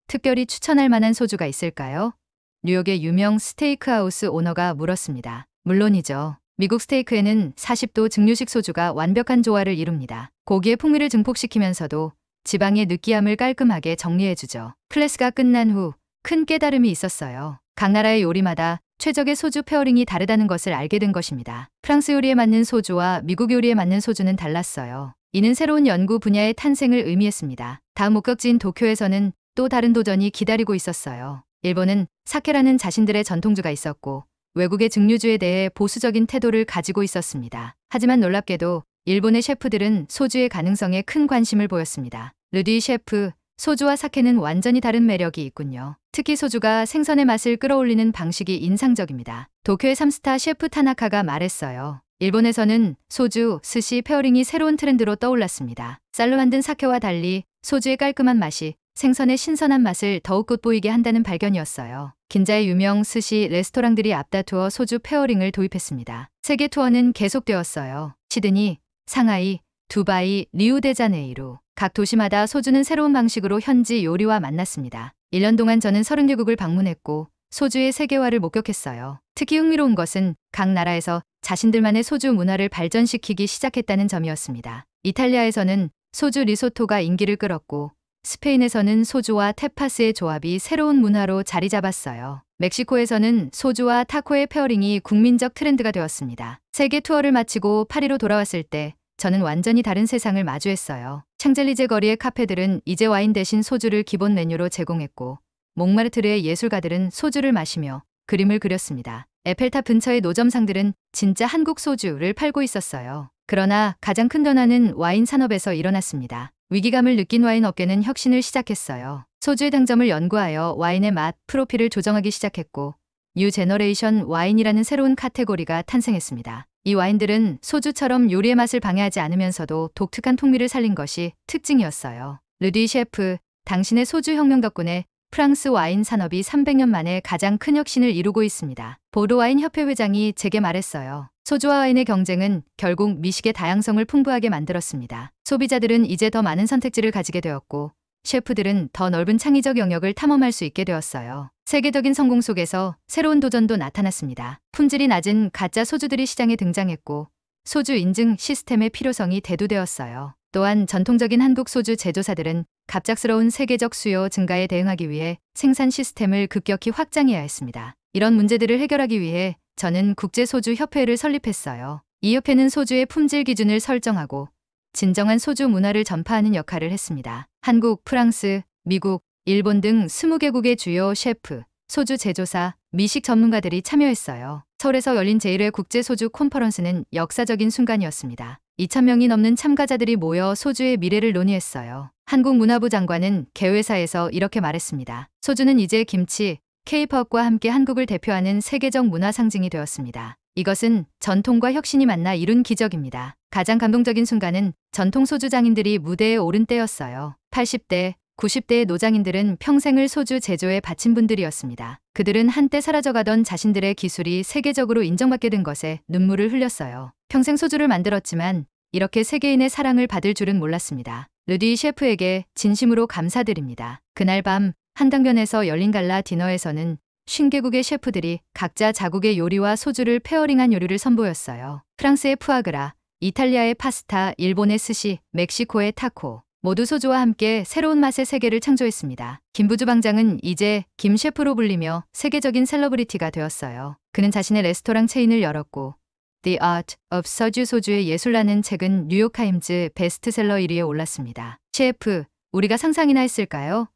A: 특별히 추천할 만한 소주가 있을까요? 뉴욕의 유명 스테이크하우스 오너가 물었습니다. 물론이죠. 미국 스테이크에는 40도 증류식 소주가 완벽한 조화를 이룹니다. 고기의 풍미를 증폭시키면서도 지방의 느끼함을 깔끔하게 정리해주죠. 클래스가 끝난 후 큰 깨달음이 있었어요. 각 나라의 요리마다 최적의 소주 페어링이 다르다는 것을 알게 된 것입니다. 프랑스 요리에 맞는 소주와 미국 요리에 맞는 소주는 달랐어요. 이는 새로운 연구 분야의 탄생을 의미했습니다. 다음 목적지인 도쿄에서는 또 다른 도전이 기다리고 있었어요. 일본은 사케라는 자신들의 전통주가 있었고 외국의 증류주에 대해 보수적인 태도를 가지고 있었습니다. 하지만 놀랍게도 일본의 셰프들은 소주의 가능성에 큰 관심을 보였습니다. 르디 셰프, 소주와 사케는 완전히 다른 매력이 있군요. 특히 소주가 생선의 맛을 끌어올리는 방식이 인상적입니다. 도쿄의 3스타 셰프 타나카가 말했어요. 일본에서는 소주, 스시 페어링이 새로운 트렌드로 떠올랐습니다. 쌀로 만든 사케와 달리 소주의 깔끔한 맛이 생선의 신선한 맛을 더욱 돋보이게 한다는 발견이었어요. 긴자의 유명 스시 레스토랑들이 앞다투어 소주 페어링을 도입했습니다. 세계 투어는 계속되었어요. 시드니, 상하이, 두바이, 리우데자네이루. 각 도시마다 소주는 새로운 방식으로 현지 요리와 만났습니다. 1년 동안 저는 30개국을 방문했고 소주의 세계화를 목격했어요. 특히 흥미로운 것은 각 나라에서 자신들만의 소주 문화를 발전시키기 시작했다는 점이었습니다. 이탈리아에서는 소주 리소토가 인기를 끌었고 스페인에서는 소주와 테파스의 조합이 새로운 문화로 자리 잡았어요. 멕시코에서는 소주와 타코의 페어링이 국민적 트렌드가 되었습니다. 세계 투어를 마치고 파리로 돌아왔을 때 저는 완전히 다른 세상을 마주했어요. 샹젤리제 거리의 카페들은 이제 와인 대신 소주를 기본 메뉴로 제공했고 몽마르트르의 예술가들은 소주를 마시며 그림을 그렸습니다. 에펠탑 근처의 노점상들은 진짜 한국 소주를 팔고 있었어요. 그러나 가장 큰 변화는 와인 산업에서 일어났습니다. 위기감을 느낀 와인 업계는 혁신을 시작했어요. 소주의 당점을 연구하여 와인의 맛, 프로필을 조정하기 시작했고 뉴 제너레이션 와인이라는 새로운 카테고리가 탄생했습니다. 이 와인들은 소주처럼 요리의 맛을 방해하지 않으면서도 독특한 풍미를 살린 것이 특징이었어요. 르디 셰프, 당신의 소주 혁명 덕분에 프랑스 와인 산업이 300년 만에 가장 큰 혁신을 이루고 있습니다. 보르 와인 협회 회장이 제게 말했어요. 소주와 와인의 경쟁은 결국 미식의 다양성을 풍부하게 만들었습니다. 소비자들은 이제 더 많은 선택지를 가지게 되었고 셰프들은 더 넓은 창의적 영역을 탐험할 수 있게 되었어요. 세계적인 성공 속에서 새로운 도전도 나타났습니다. 품질이 낮은 가짜 소주들이 시장에 등장했고 소주 인증 시스템의 필요성이 대두되었어요. 또한 전통적인 한국 소주 제조사들은 갑작스러운 세계적 수요 증가에 대응하기 위해 생산 시스템을 급격히 확장해야 했습니다. 이런 문제들을 해결하기 위해 저는 국제소주협회를 설립했어요. 이 협회는 소주의 품질 기준을 설정하고 진정한 소주 문화를 전파하는 역할을 했습니다. 한국, 프랑스, 미국, 일본 등 20개국의 주요 셰프, 소주 제조사, 미식 전문가들이 참여했어요. 서울에서 열린 제1회 국제소주 콘퍼런스는 역사적인 순간이었습니다. 2,000명이 넘는 참가자들이 모여 소주의 미래를 논의했어요. 한국 문화부 장관은 개회사에서 이렇게 말했습니다. 소주는 이제 김치, K-팝과 함께 한국을 대표하는 세계적 문화 상징이 되었습니다. 이것은 전통과 혁신이 만나 이룬 기적입니다. 가장 감동적인 순간은 전통 소주 장인들이 무대에 오른 때였어요. 80대, 90대의 노장인들은 평생을 소주 제조에 바친 분들이었습니다. 그들은 한때 사라져가던 자신들의 기술이 세계적으로 인정받게 된 것에 눈물을 흘렸어요. 평생 소주를 만들었지만 이렇게 세계인의 사랑을 받을 줄은 몰랐습니다. 르디 셰프에게 진심으로 감사드립니다. 그날 밤 한강변에서 열린 갈라 디너에서는 50개국의 셰프들이 각자 자국의 요리와 소주를 페어링한 요리를 선보였어요. 프랑스의 푸아그라, 이탈리아의 파스타, 일본의 스시, 멕시코의 타코. 모두 소주와 함께 새로운 맛의 세계를 창조했습니다. 김부주 방장은 이제 김 셰프로 불리며 세계적인 셀러브리티가 되었어요. 그는 자신의 레스토랑 체인을 열었고 The Art of 소주의 예술라는 책은 뉴욕타임즈 베스트셀러 1위에 올랐습니다. 셰프, 우리가 상상이나 했을까요?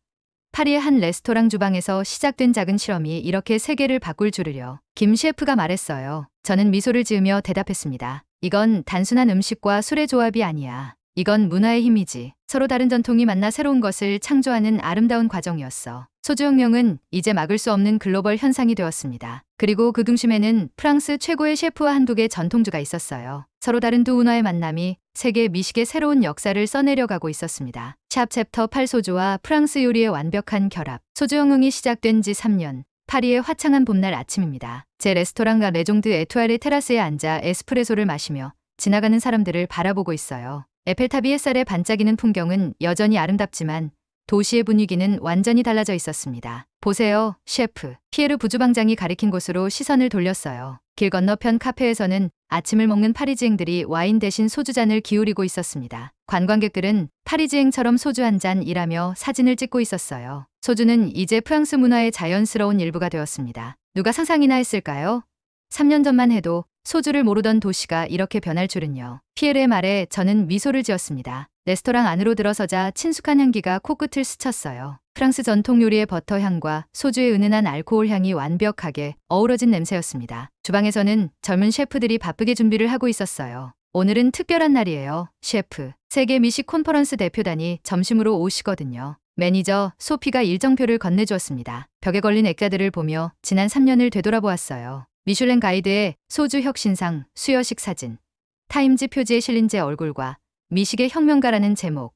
A: 파리의 한 레스토랑 주방에서 시작된 작은 실험이 이렇게 세계를 바꿀 줄을요. 김 셰프가 말했어요. 저는 미소를 지으며 대답했습니다. 이건 단순한 음식과 술의 조합이 아니야. 이건 문화의 힘이지. 서로 다른 전통이 만나 새로운 것을 창조하는 아름다운 과정이었어. 소주혁명은 이제 막을 수 없는 글로벌 현상이 되었습니다. 그리고 그 중심에는 프랑스 최고의 셰프와 한국의 전통주가 있었어요. 서로 다른 두 문화의 만남이 세계 미식의 새로운 역사를 써내려가고 있었습니다. 샵 챕터 8 소주와 프랑스 요리의 완벽한 결합. 소주 영흥이 시작된 지 3년. 파리의 화창한 봄날 아침입니다. 제 레스토랑 가 레종드 에투알의 테라스에 앉아 에스프레소를 마시며 지나가는 사람들을 바라보고 있어요. 에펠탑이 햇살에 반짝이는 풍경은 여전히 아름답지만 도시의 분위기는 완전히 달라져 있었습니다. 보세요, 셰프. 피에르 부주방장이 가리킨 곳으로 시선을 돌렸어요. 길 건너편 카페에서는 아침을 먹는 파리지앵들이 와인 대신 소주잔을 기울이고 있었습니다. 관광객들은 파리지앵처럼 소주 한 잔이라며 사진을 찍고 있었어요. 소주는 이제 프랑스 문화의 자연스러운 일부가 되었습니다. 누가 상상이나 했을까요? 3년 전만 해도 소주를 모르던 도시가 이렇게 변할 줄은요. 피에르의 말에 저는 미소를 지었습니다. 레스토랑 안으로 들어서자 친숙한 향기가 코끝을 스쳤어요. 프랑스 전통 요리의 버터 향과 소주의 은은한 알코올 향이 완벽하게 어우러진 냄새였습니다. 주방에서는 젊은 셰프들이 바쁘게 준비를 하고 있었어요. 오늘은 특별한 날이에요, 셰프. 세계 미식 콘퍼런스 대표단이 점심으로 오시거든요. 매니저 소피가 일정표를 건네주었습니다. 벽에 걸린 액자들을 보며 지난 3년을 되돌아보았어요. 미슐랭 가이드의 소주 혁신상, 수여식 사진, 타임지 표지에 실린 제 얼굴과 미식의 혁명가라는 제목,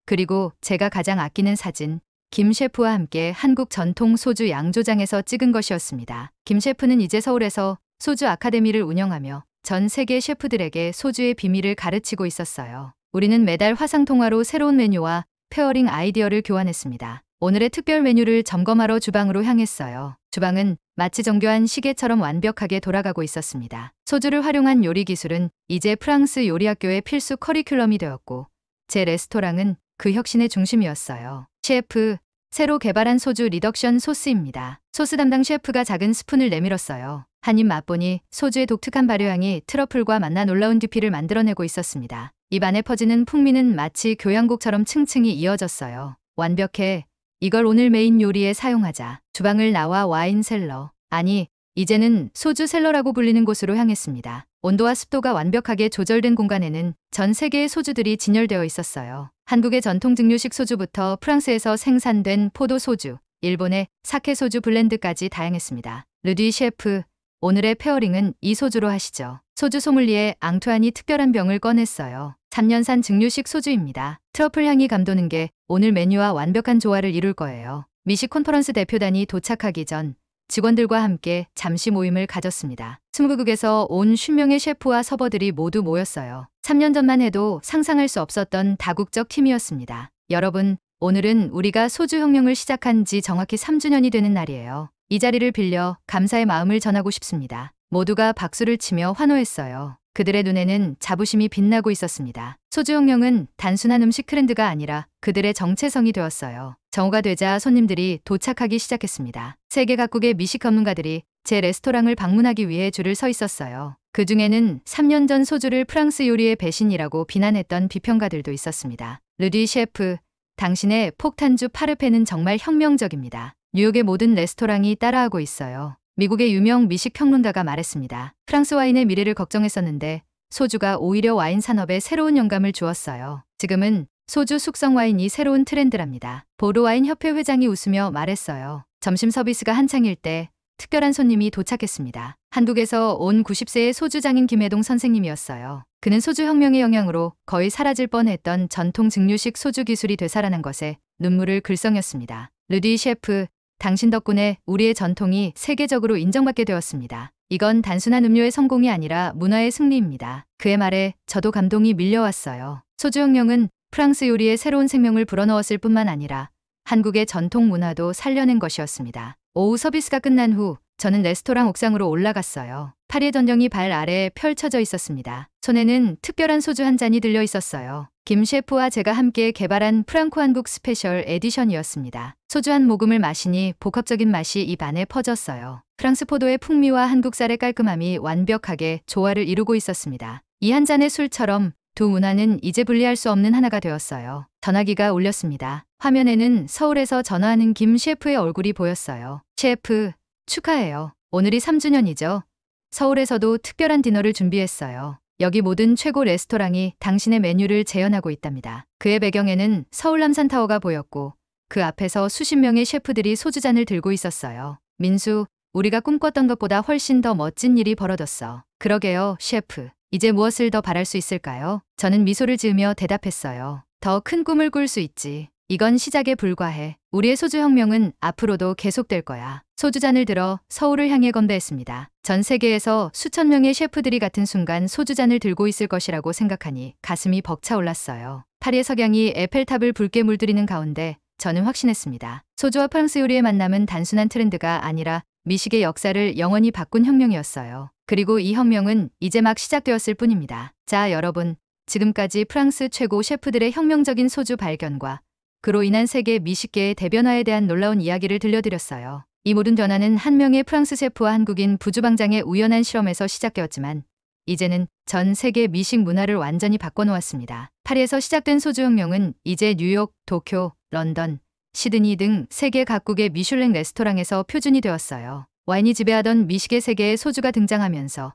A: 그리고 제가 가장 아끼는 사진, 김 셰프와 함께 한국 전통 소주 양조장에서 찍은 것이었습니다. 김 셰프는 이제 서울에서 소주 아카데미를 운영하며 전 세계 셰프들에게 소주의 비밀을 가르치고 있었어요. 우리는 매달 화상통화로 새로운 메뉴와 페어링 아이디어를 교환했습니다. 오늘의 특별 메뉴를 점검하러 주방으로 향했어요. 주방은 마치 정교한 시계처럼 완벽하게 돌아가고 있었습니다. 소주를 활용한 요리 기술은 이제 프랑스 요리학교의 필수 커리큘럼이 되었고 제 레스토랑은 그 혁신의 중심이었어요. 셰프, 새로 개발한 소주 리덕션 소스입니다. 소스 담당 셰프가 작은 스푼을 내밀었어요. 한 입 맛보니 소주의 독특한 발효향이 트러플과 만나 놀라운 듀피를 만들어내고 있었습니다. 입 안에 퍼지는 풍미는 마치 교향곡처럼 층층이 이어졌어요. 완벽해. 이걸 오늘 메인 요리에 사용하자. 주방을 나와 와인 셀러, 아니 이제는 소주 셀러라고 불리는 곳으로 향했습니다. 온도와 습도가 완벽하게 조절된 공간에는 전 세계의 소주들이 진열되어 있었어요. 한국의 전통 증류식 소주부터 프랑스에서 생산된 포도 소주, 일본의 사케 소주 블렌드까지 다양했습니다. 르디 셰프, 오늘의 페어링은 이 소주로 하시죠. 소주 소믈리에 앙투안이 특별한 병을 꺼냈어요. 3년산 증류식 소주입니다. 트러플 향이 감도는 게 오늘 메뉴와 완벽한 조화를 이룰 거예요. 미식 콘퍼런스 대표단이 도착하기 전 직원들과 함께 잠시 모임을 가졌습니다. 20개국에서 온 50명의 셰프와 서버들이 모두 모였어요. 3년 전만 해도 상상할 수 없었던 다국적 팀이었습니다. 여러분, 오늘은 우리가 소주 혁명을 시작한 지 정확히 3주년이 되는 날이에요. 이 자리를 빌려 감사의 마음을 전하고 싶습니다. 모두가 박수를 치며 환호했어요. 그들의 눈에는 자부심이 빛나고 있었습니다. 소주 혁명은 단순한 음식 트렌드가 아니라 그들의 정체성이 되었어요. 정오가 되자 손님들이 도착하기 시작했습니다. 세계 각국의 미식 전문가들이 제 레스토랑을 방문하기 위해 줄을 서 있었어요. 그 중에는 3년 전 소주를 프랑스 요리의 배신이라고 비난했던 비평가들도 있었습니다. 르디 셰프, 당신의 폭탄주 파르페는 정말 혁명적입니다. 뉴욕의 모든 레스토랑이 따라하고 있어요. 미국의 유명 미식 평론가가 말했습니다. 프랑스 와인의 미래를 걱정했었는데 소주가 오히려 와인 산업에 새로운 영감을 주었어요. 지금은 소주 숙성 와인이 새로운 트렌드랍니다. 보르와인 협회 회장이 웃으며 말했어요. 점심 서비스가 한창일 때 특별한 손님이 도착했습니다. 한국에서 온 90세의 소주 장인 김혜동 선생님이었어요. 그는 소주 혁명의 영향으로 거의 사라질 뻔했던 전통 증류식 소주 기술이 되살아난 것에 눈물을 글썽였습니다. 르디 셰프, 당신 덕분에 우리의 전통이 세계적으로 인정받게 되었습니다. 이건 단순한 음료의 성공이 아니라 문화의 승리입니다. 그의 말에 저도 감동이 밀려왔어요. 소주혁명은 프랑스 요리에 새로운 생명을 불어넣었을 뿐만 아니라 한국의 전통 문화도 살려낸 것이었습니다. 오후 서비스가 끝난 후 저는 레스토랑 옥상으로 올라갔어요. 파리의 전경이 발 아래에 펼쳐져 있었습니다. 손에는 특별한 소주 한 잔이 들려 있었어요. 김 셰프와 제가 함께 개발한 프랑코 한국 스페셜 에디션이었습니다. 소주 한 모금을 마시니 복합적인 맛이 입 안에 퍼졌어요. 프랑스 포도의 풍미와 한국 쌀의 깔끔함이 완벽하게 조화를 이루고 있었습니다. 이 한 잔의 술처럼 두 문화는 이제 분리할 수 없는 하나가 되었어요. 전화기가 울렸습니다. 화면에는 서울에서 전화하는 김 셰프의 얼굴이 보였어요. 셰프, 축하해요. 오늘이 3주년이죠. 서울에서도 특별한 디너를 준비했어요. 여기 모든 최고 레스토랑이 당신의 메뉴를 재현하고 있답니다. 그의 배경에는 서울 남산타워가 보였고 그 앞에서 수십 명의 셰프들이 소주잔을 들고 있었어요. 민수, 우리가 꿈꿨던 것보다 훨씬 더 멋진 일이 벌어졌어. 그러게요, 셰프. 이제 무엇을 더 바랄 수 있을까요? 저는 미소를 지으며 대답했어요. 더 큰 꿈을 꿀 수 있지. 이건 시작에 불과해. 우리의 소주혁명은 앞으로도 계속될 거야. 소주잔을 들어 서울을 향해 건배했습니다. 전 세계에서 수천 명의 셰프들이 같은 순간 소주잔을 들고 있을 것이라고 생각하니 가슴이 벅차올랐어요. 파리의 석양이 에펠탑을 붉게 물들이는 가운데 저는 확신했습니다. 소주와 프랑스 요리의 만남은 단순한 트렌드가 아니라 미식의 역사를 영원히 바꾼 혁명이었어요. 그리고 이 혁명은 이제 막 시작되었을 뿐입니다. 자, 여러분. 지금까지 프랑스 최고 셰프들의 혁명적인 소주 발견과 그로 인한 세계 미식계의 대변화에 대한 놀라운 이야기를 들려드렸어요. 이 모든 변화는 한 명의 프랑스 셰프와 한국인 부주방장의 우연한 실험에서 시작되었지만 이제는 전 세계 미식 문화를 완전히 바꿔놓았습니다. 파리에서 시작된 소주혁명은 이제 뉴욕, 도쿄, 런던, 시드니 등 세계 각국의 미슐랭 레스토랑에서 표준이 되었어요. 와인이 지배하던 미식의 세계에 소주가 등장하면서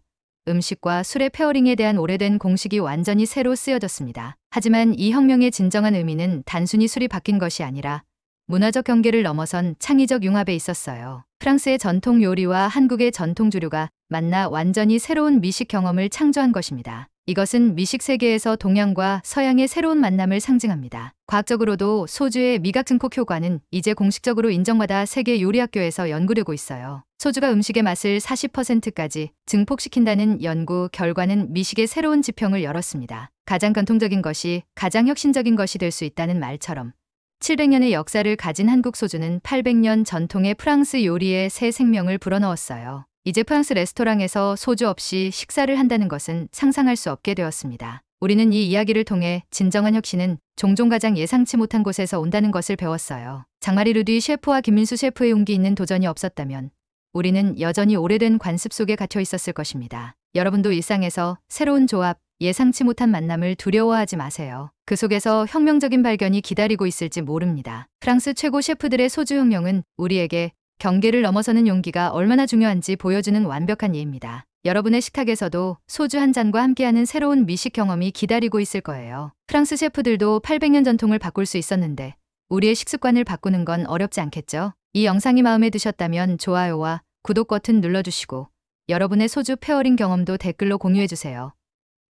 A: 음식과 술의 페어링에 대한 오래된 공식이 완전히 새로 쓰여졌습니다. 하지만 이 혁명의 진정한 의미는 단순히 술이 바뀐 것이 아니라 문화적 경계를 넘어선 창의적 융합에 있었어요. 프랑스의 전통 요리와 한국의 전통 주류가 만나 완전히 새로운 미식 경험을 창조한 것입니다. 이것은 미식 세계에서 동양과 서양의 새로운 만남을 상징합니다. 과학적으로도 소주의 미각 증폭 효과는 이제 공식적으로 인정받아 세계 요리학교에서 연구되고 있어요. 소주가 음식의 맛을 40%까지 증폭시킨다는 연구 결과는 미식의 새로운 지평을 열었습니다. 가장 전통적인 것이 가장 혁신적인 것이 될 수 있다는 말처럼 700년의 역사를 가진 한국 소주는 800년 전통의 프랑스 요리에 새 생명을 불어넣었어요. 이제 프랑스 레스토랑에서 소주 없이 식사를 한다는 것은 상상할 수 없게 되었습니다. 우리는 이 이야기를 통해 진정한 혁신은 종종 가장 예상치 못한 곳에서 온다는 것을 배웠어요. 장마리 루디 셰프와 김민수 셰프의 용기 있는 도전이 없었다면 우리는 여전히 오래된 관습 속에 갇혀 있었을 것입니다. 여러분도 일상에서 새로운 조합, 예상치 못한 만남을 두려워하지 마세요. 그 속에서 혁명적인 발견이 기다리고 있을지 모릅니다. 프랑스 최고 셰프들의 소주 혁명은 우리에게 경계를 넘어서는 용기가 얼마나 중요한지 보여주는 완벽한 예입니다. 여러분의 식탁에서도 소주 한 잔과 함께하는 새로운 미식 경험이 기다리고 있을 거예요. 프랑스 셰프들도 800년 전통을 바꿀 수 있었는데 우리의 식습관을 바꾸는 건 어렵지 않겠죠? 이 영상이 마음에 드셨다면 좋아요와 구독 버튼 눌러주시고 여러분의 소주 페어링 경험도 댓글로 공유해주세요.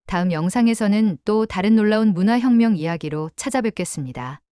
A: 다음 영상에서는 또 다른 놀라운 문화혁명 이야기로 찾아뵙겠습니다.